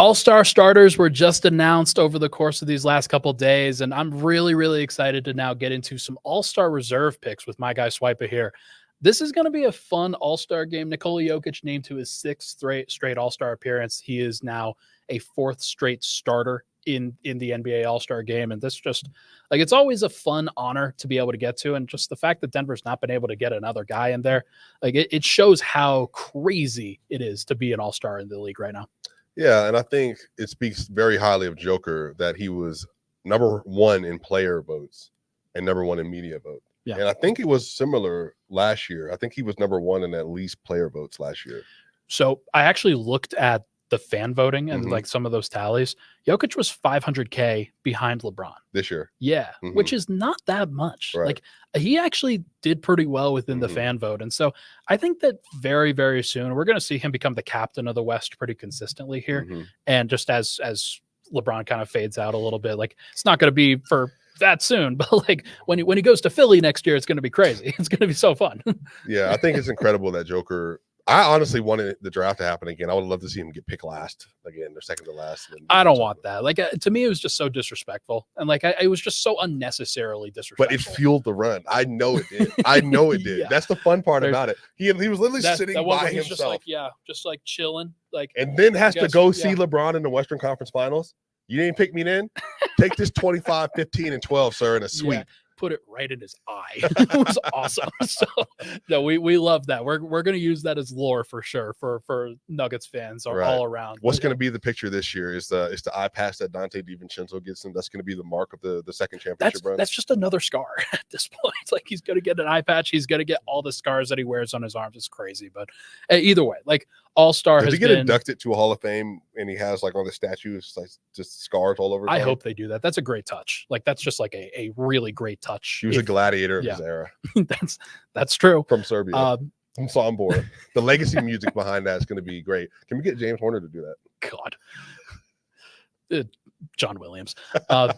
All-Star starters were just announced over the course of these last couple of days, and I'm really, really excited to now get into some All-Star reserve picks with my guy Swipa here. This is going to be a fun All-Star game. Nikola Jokic named to his sixth straight All-Star appearance. He is now a fourth straight starter in the NBA All-Star game, and this just like it's always a fun honor to be able to get to, and just the fact that Denver's not been able to get another guy in there, like it shows how crazy it is to be an All-Star in the league right now. Yeah, and I think it speaks very highly of Joker that he was number one in player votes and number one in media vote. Yeah. And I think it was similar last year. I think he was number one in at least player votes last year. So I actually looked at the fan voting and like some of those tallies. Jokic was 500K behind LeBron this year. Yeah, which is not that much. Right. Like he actually did pretty well within the fan vote. And so I think that very, very soon we're going to see him become the captain of the West pretty consistently here. And just as LeBron kind of fades out a little bit, like it's not going to be for that soon, but like when he goes to Philly next year, it's going to be crazy. It's going to be so fun. Yeah, I think it's incredible that Joker. I honestly wanted the draft to happen again. I would love to see him get picked last again, or second to last. I don't want that. Like to me, it was just so disrespectful, and like it was just so unnecessarily disrespectful. But it fueled the run. I know it did. I know it did. Yeah. That's the fun part about it. He was literally sitting by himself, just like chilling, like, and then has to go see LeBron in the Western Conference Finals. You didn't pick me then. Take this 25, 15, and 12, sir, in a sweep. Yeah. Put it right in his eye. It was awesome. So no, we love that. We're going to use that as lore for sure for Nuggets fans all around. What's going to be the picture this year is the eye patch that Dante DiVincenzo gets him. That's going to be the mark of the second championship run. That's just another scar at this point. It's like he's going to get an eye patch. He's going to get all the scars that he wears on his arms. It's crazy, but either way, like All-Star has been inducted to a Hall of Fame and he has like on the statues like just scars all over his arm. I hope they do that. That's a great touch. Like that's just like a really great touch. He was a gladiator of his era. that's true. From Serbia. From Sombor. The legacy music behind that is going to be great. Can we get James Horner to do that? God. John Williams. Do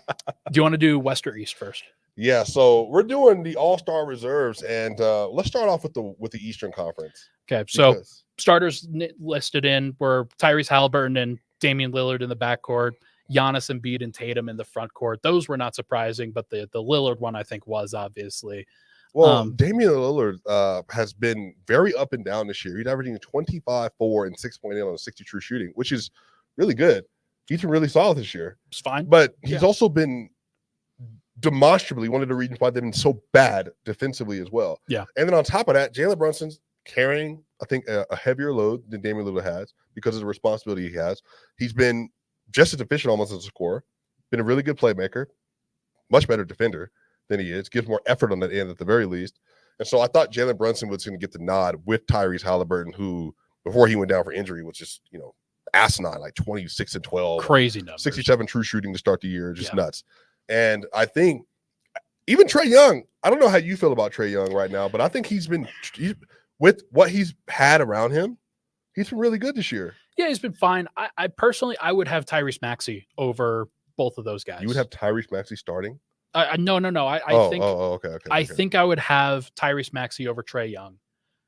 you want to do West or East first? Yeah, so we're doing the All-Star reserves, and let's start off with the Eastern Conference. Okay, so starters listed in were Tyrese Halliburton and Damian Lillard in the backcourt, Giannis, Embiid, and Tatum in the front court. Those were not surprising, but the Lillard one I think was obviously. Well, Damian Lillard has been very up and down this year. He's averaging 25, 4, and 6.8 on 60 true shooting, which is really good. He's been really solid this year. It's fine. But he's also been demonstrably one of the reasons why they've been so bad defensively as well. Yeah. And then on top of that, Jalen Brunson's carrying, I think, a heavier load than Damian Lillard has because of the responsibility he has. He's been just as efficient almost as a scorer, been a really good playmaker, much better defender than he is, gives more effort on that end at the very least. And so I thought Jalen Brunson was going to get the nod with Tyrese Halliburton, who, before he went down for injury, was just, asinine, like 26 and 12. Crazy numbers. 67 true shooting to start the year, just nuts. And I think even Trae Young, I don't know how you feel about Trae Young right now, but I think with what he's had around him, he's been really good this year. Yeah, he's been fine. I personally would have Tyrese Maxey over both of those guys. You would have Tyrese Maxey starting? No. I think I would have Tyrese Maxey over Trae Young.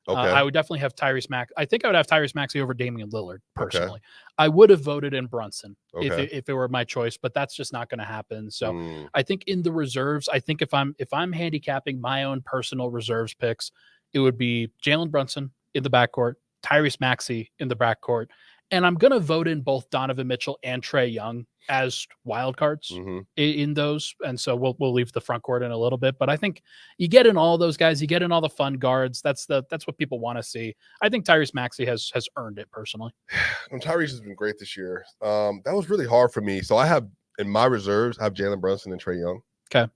Okay. I would definitely have Tyrese Maxey. I think I would have Tyrese Maxey over Damian Lillard personally. Okay. I would have voted in Brunson if it were my choice, but that's just not going to happen. So I think in the reserves, I think if I'm handicapping my own personal reserves picks, it would be Jalen Brunson in the backcourt, Tyrese Maxey in the backcourt, and I'm going to vote in both Donovan Mitchell and Trae Young as wild cards in those. And so we'll leave the front court in a little bit, but I think you get in all those guys, you get in all the fun guards. That's what people want to see. I think Tyrese Maxey has earned it personally. And Tyrese has been great this year. That was really hard for me. So I have in my reserves, I have Jalen Brunson and Trae Young. Okay.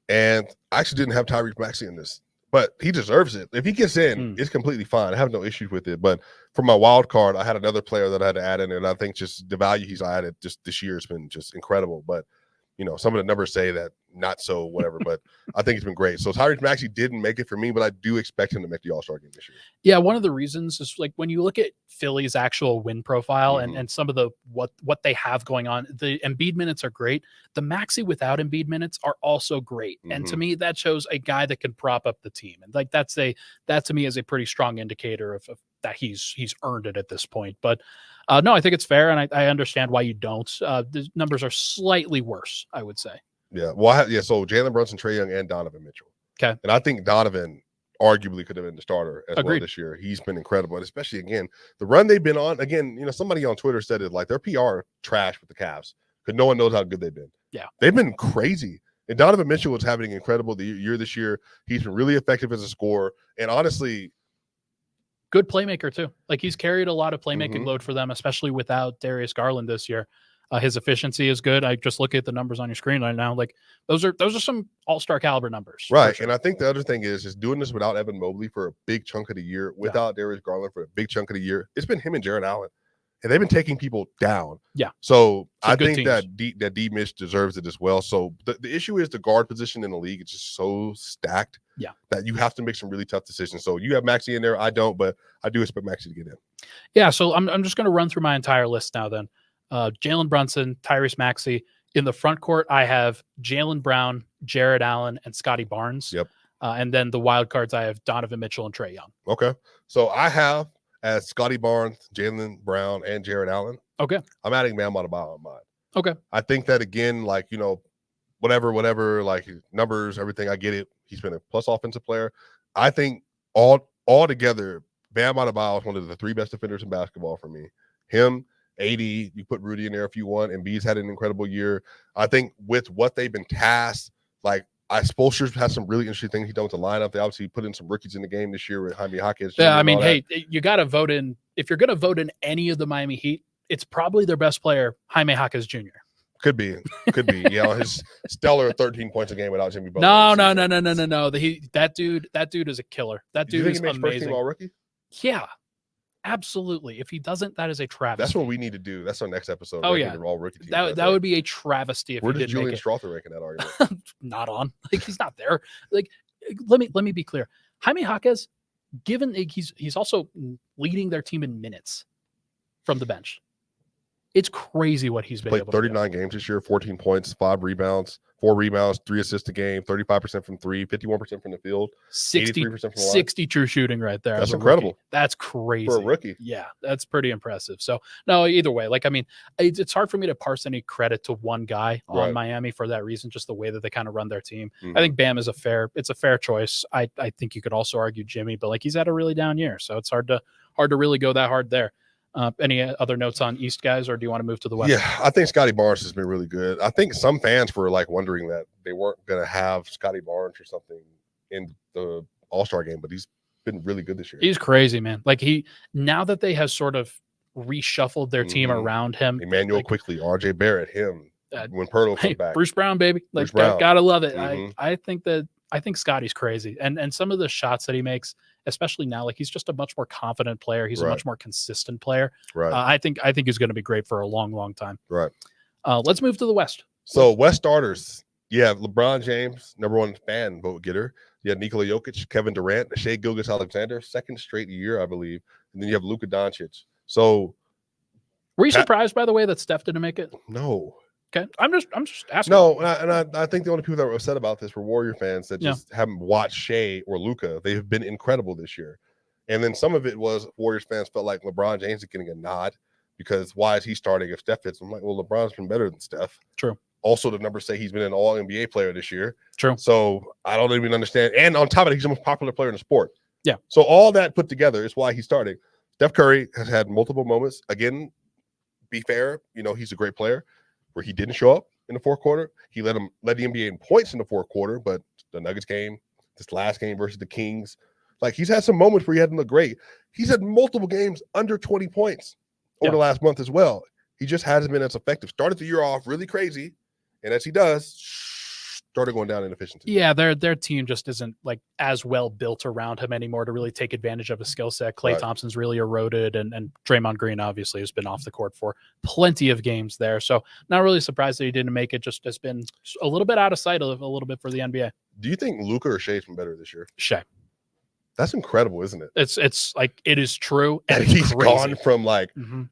And I actually didn't have Tyrese Maxey in this, but he deserves it. If he gets in, it's completely fine. I have no issues with it. But for my wild card, I had another player that I had to add in, and I think just the value he's added just this year has been just incredible. But some of the numbers say that not so whatever, but I think it's been great. So Tyrese Maxey didn't make it for me, but I do expect him to make the All-Star game this year. Yeah, one of the reasons is like when you look at Philly's actual win profile and some of the what they have going on, the Embiid minutes are great. The Maxey without Embiid minutes are also great. And to me, that shows a guy that can prop up the team. And like that to me is a pretty strong indicator of that he's earned it at this point. But no, I think it's fair, and I understand why you don't. The numbers are slightly worse, I would say. Yeah. Well, so Jalen Brunson, Trae Young, and Donovan Mitchell. Okay. And I think Donovan arguably could have been the starter as Agreed. well this year. He's been incredible, and especially again the run they've been on. Again, somebody on Twitter said it like their PR trash with the Cavs because no one knows how good they've been. Yeah, they've been crazy. And Donovan Mitchell was having an incredible year this year. He's been really effective as a scorer, and honestly, good playmaker too. Like he's carried a lot of playmaking load for them, especially without Darius Garland this year. His efficiency is good. I just look at the numbers on your screen right now. Like those are some all-star caliber numbers. Right. Sure. And I think the other thing is doing this without Evan Mobley for a big chunk of the year, without Darius Garland for a big chunk of the year. It's been him and Jared Allen. And they've been taking people down. Yeah. So I think that D Mitch deserves it as well. So the issue is the guard position in the league is just so stacked that you have to make some really tough decisions. So you have Maxey in there. I don't, but I do expect Maxey to get in. Yeah. So I'm just going to run through my entire list now then. Jalen Brunson, Tyrese Maxey. In the front court, I have Jaylen Brown, Jared Allen, and Scotty Barnes. Yep. And then the wild cards, I have Donovan Mitchell and Trae Young. Okay. So I have as Scotty Barnes, Jaylen Brown, and Jared Allen. Okay. I'm adding Bam Adebayo on mine. Okay. I think that again, like, whatever, like numbers, everything, I get it. He's been a plus offensive player. I think all together, Bam Adebayo is one of the 3 best defenders in basketball for me. Him, AD, you put Rudy in there if you want, and B's had an incredible year. I think with what they've been tasked, like Spoelstra's had some really interesting things he's done with the lineup. They obviously put in some rookies in the game this year with Jaime Jaquez. Yeah, I mean, hey, you got to vote in. If you're going to vote in any of the Miami Heat, it's probably their best player, Jaime Jaquez Jr. Could be. His stellar 13 points a game without Jimmy Butler. No. That dude is a killer. That dude is amazing. First team all rookie? Yeah. Absolutely. If he doesn't, that is a travesty. That's what we need to do. That's our next episode. Oh, yeah. All rookie team. That would be a travesty if Where he does didn't Julian make it. Strawther rank in that argument? Not on. Like, he's not there. Like, let me be clear. Jaime Jaquez, given he's also leading their team in minutes from the bench. It's crazy what he's been able to do. 39 games this year, 14 points, 5 rebounds, 4 rebounds, 3 assists a game, 35% from 3, 51% from the field, 83% from the line. 60 true shooting right there. That's incredible. Rookie. That's crazy. For a rookie. Yeah, that's pretty impressive. So, no, either way, like, I mean, it's hard for me to parse any credit to one guy on Miami for that reason, just the way that they kind of run their team. I think Bam is a fair choice. I think you could also argue Jimmy, but like he's had a really down year, so it's hard to really go that hard there. Any other notes on East guys, or do you want to move to the West? Yeah, I think Scotty Barnes has been really good. I think some fans were like wondering that they weren't going to have Scotty Barnes or something in the All-Star game, but he's been really good this year. He's crazy, man. Like now that they have sort of reshuffled their team around him. Emmanuel quickly, RJ Barrett, him, when Pirtle comes back. Bruce Brown, baby. Like, gotta love it. I think Scotty's crazy. And some of the shots that he makes, especially now, like he's just a much more confident player. He's a much more consistent player. Right. I think he's going to be great for a long, long time. Right. Let's move to the West. So West starters, you have LeBron James, #1 fan vote getter. You have Nikola Jokic, Kevin Durant, Shai Gilgeous-Alexander, 2nd straight year, I believe. And then you have Luka Doncic. So were you surprised by the way that Steph didn't make it? No. Okay. I'm just asking. No, and I think the only people that were upset about this were Warrior fans that just haven't watched Shai or Luka. They have been incredible this year. And then some of it was Warriors fans felt like LeBron James is getting a nod because why is he starting if Steph fits? I'm like, well, LeBron's been better than Steph. True. Also, the numbers say he's been an all-NBA player this year. True. So I don't even understand. And on top of it, he's the most popular player in the sport. Yeah. So all that put together is why he's starting. Steph Curry has had multiple moments. Again, be fair, he's a great player where he didn't show up in the fourth quarter. He led the NBA in points in the fourth quarter, but the Nuggets game, this last game versus the Kings, like he's had some moments where he hadn't looked great. He's had multiple games under 20 points over the last month as well. He just hasn't been as effective. Started the year off really crazy, and as he does, started going down in efficiency. Yeah, their team just isn't like as well built around him anymore to really take advantage of his skill set. Klay Thompson's really eroded, and Draymond Green obviously has been off the court for plenty of games there. So not really surprised that he didn't make it. Just has been a little bit out of sight a little bit for the NBA. Do you think Luka or Shai's been better this year? Shai. That's incredible, isn't it? It's like it is true. And he's gone from like,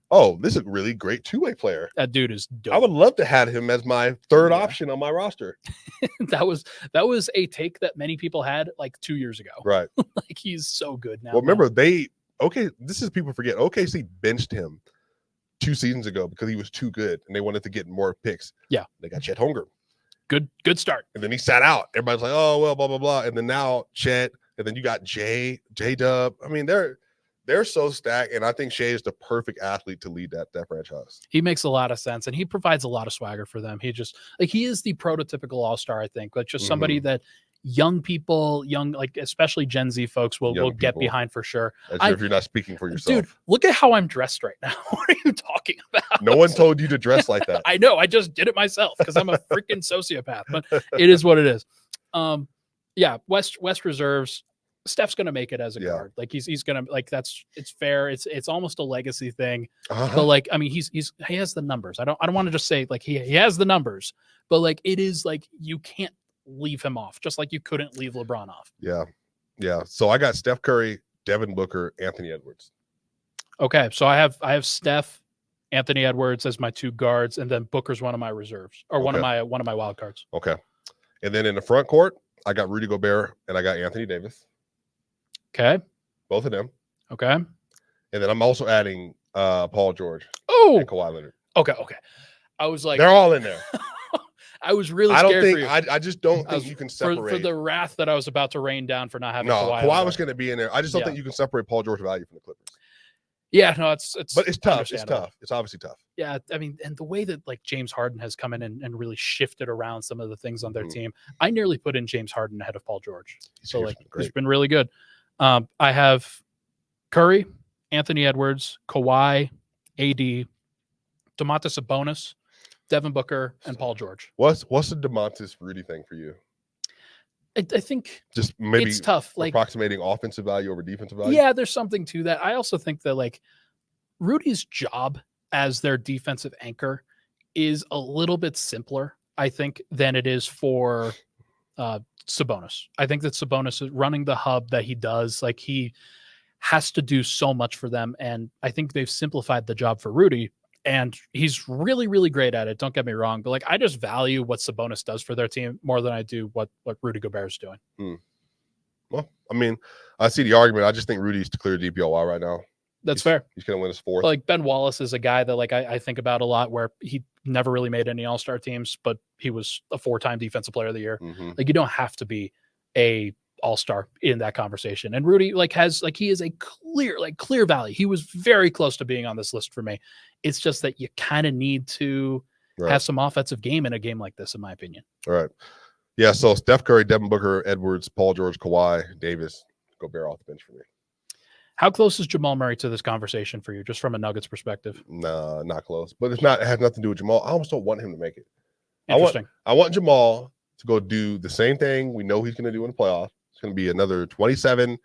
oh, this is a really great two-way player. That dude is dope. I would love to have him as my third option on my roster. that was a take that many people had like 2 years ago. Right. Like he's so good now. Well, remember Okay, this is people forget. OKC benched him 2 seasons ago because he was too good and they wanted to get more picks. Yeah. They got Chet Holmgren. Good start. And then he sat out. Everybody's like, oh, well, blah, blah, blah. And then now Chet, and then you got J-Dub. I mean, they're so stacked, and I think Shea is the perfect athlete to lead that franchise. He makes a lot of sense, and he provides a lot of swagger for them. He just he is the prototypical all-star, I think, but just somebody that young people, like especially Gen Z folks will get behind for sure. If you're not speaking for yourself. Dude, look at how I'm dressed right now. What are you talking about? No one told you to dress like that. I know. I just did it myself because I'm a freaking sociopath, but it is what it is. Yeah, West reserves. Steph's gonna make it as a guard. Like he's gonna it's fair. It's almost a legacy thing. But like I mean he has the numbers. I don't want to just say like he has the numbers, but like it is like you can't leave him off, just like you couldn't leave LeBron off. Yeah. So I got Steph Curry, Devin Booker, Anthony Edwards. Okay, so I have Steph, Anthony Edwards as my 2 guards, and then Booker's one of my reserves or one of my wild cards. Okay, and then in the front court, I got Rudy Gobert and I got Anthony Davis. Okay. Both of them. Okay. And then I'm also adding Paul George. And Kawhi Leonard. Okay. I was like, they're all in there. I was really scared for you. I just don't think you can separate. For the wrath that I was about to rain down for not having Kawhi. Kawhi was going to be in there. I just don't think you can separate Paul George value from the Clippers. Yeah, no, it's but it's tough. It's tough. It's obviously tough. Yeah, I mean, and the way that like James Harden has come in and really shifted around some of the things on their team, I nearly put in James Harden ahead of Paul George. So like it's been really good. I have Curry, Anthony Edwards, Kawhi, AD, Domantas Sabonis, Devin Booker, and Paul George. What's the Domantas Rudy thing for you? I think just maybe it's tough, like approximating offensive value over defensive value. Yeah, there's something to that. I also think that like Rudy's job as their defensive anchor is a little bit simpler, I think, than it is for Sabonis. I think that Sabonis is running the hub that he does. Like he has to do so much for them, and I think they've simplified the job for Rudy. And he's really, really great at it. Don't get me wrong, but like I just value what Sabonis does for their team more than I do what Rudy Gobert is doing. Well, I mean, I see the argument. I just think Rudy's to clear DPOY right now. That's fair. He's going to win his 4th. But like Ben Wallace is a guy that like I think about a lot, where he never really made any All-Star teams, but he was a 4-time Defensive Player of the Year. Like you don't have to be a All-Star in that conversation. And Rudy he is a clear value. He was very close to being on this list for me. It's just that you kind of need to have some offensive game in a game like this, in my opinion. All right. Yeah. So Steph Curry, Devin Booker, Edwards, Paul George, Kawhi, Davis, Gobert off the bench for me. How close is Jamal Murray to this conversation for you, just from a Nuggets perspective? No, not close. But it has nothing to do with Jamal. I almost don't want him to make it. Interesting. I want Jamal to go do the same thing we know he's going to do in the playoffs. It's going to be another 27,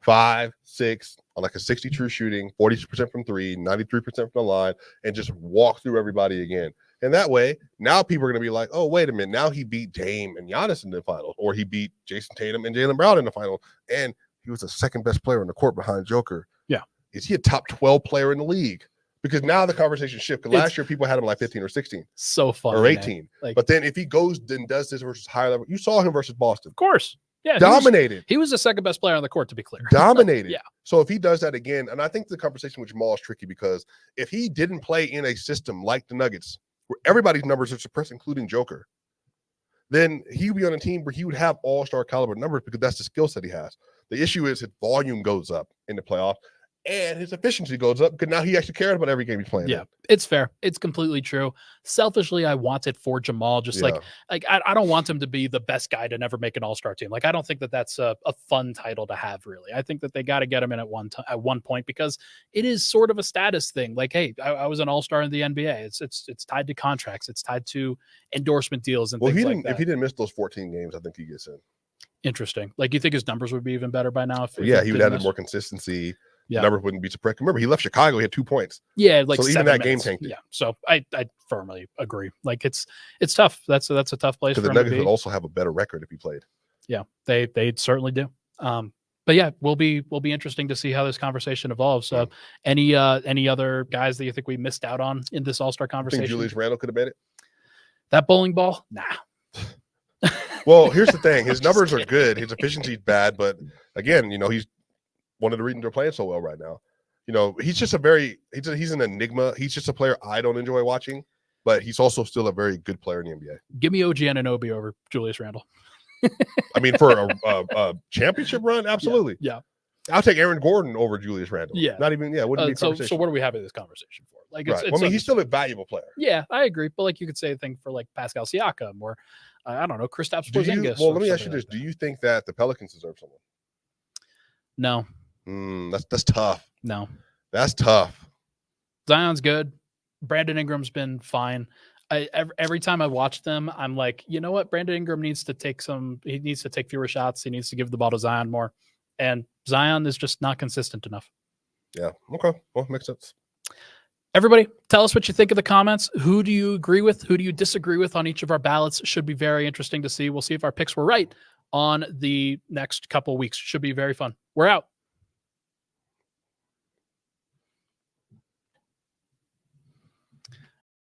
5, 6 on like a 60 true shooting, 40% from 3, 93% from the line, and just walk through everybody again. And that way, now people are going to be like, oh, wait a minute. Now he beat Dame and Giannis in the finals, or he beat Jason Tatum and Jaylen Brown in the final. And he was the second best player on the court behind Joker. Yeah. Is he a top 12 player in the league? Because now the conversation shifts. Because last year people had him like 15 or 16. So fun. Or 18. But then if he goes and does this versus higher level, you saw him versus Boston. Of course. Yeah, dominated. He was the second best player on the court, to be clear. Dominated. Yeah. So if he does that again, and I think the conversation with Jamal is tricky, because if he didn't play in a system like the Nuggets, where everybody's numbers are suppressed, including Joker, then he would be on a team where he would have all-star caliber numbers, because that's the skill set he has. The issue is his volume goes up in the playoffs, and his efficiency goes up, because now he actually cares about every game he's playing. Yeah, it's fair. It's completely true. Selfishly, I want it for Jamal. Just like I don't want him to be the best guy to never make an All-Star team. Like I don't think that that's a fun title to have, really. I think that they got to get him in at one point, because it is sort of a status thing. Like, hey, I was an All-Star in the NBA. It's tied to contracts. It's tied to endorsement deals and things like that. If he didn't miss those 14 games, I think he gets in. Interesting. Like, you think his numbers would be even better by now? If he would have more consistency. Yeah. Numbers wouldn't be suppressed. Remember, he left Chicago. He had 2 points. Yeah, like so even that game tanked. Yeah, so I firmly agree. Like it's tough. That's a tough place for the Nuggets would also have a better record if he played. Yeah, they certainly do. But yeah, will be interesting to see how this conversation evolves. Any other guys that you think we missed out on in this All-Star conversation? Think Julius Randle could have made it? That bowling ball? Nah. Well, here's the thing. His numbers are good. His efficiency is bad, but again, he's one of the reasons they're playing so well right now. You know, he's just he's an enigma. He's just a player I don't enjoy watching, but he's also still a very good player in the NBA. Give me OG Anunoby over Julius Randle. I mean, for a championship run, absolutely. Yeah. I'll take Aaron Gordon over Julius Randle. Yeah. Not even, wouldn't be a conversation. So what are we having this conversation for? Like, right. Well, I mean, he's still a valuable player. Yeah, I agree. But like, you could say a thing for like Pascal Siakam or I don't know, Kristaps Porzingis. Well, let me ask you this: do you think that the Pelicans deserve someone? No. That's tough. No. That's tough. Zion's good. Brandon Ingram's been fine. Every time I watch them, I'm like, you know what? Brandon Ingram needs to take fewer shots. He needs to give the ball to Zion more. And Zion is just not consistent enough. Yeah. Okay. Well, makes sense. Everybody, tell us what you think of the comments. Who do you agree with? Who do you disagree with on each of our ballots? Should be very interesting to see. We'll see if our picks were right on the next couple of weeks. Should be very fun. We're out.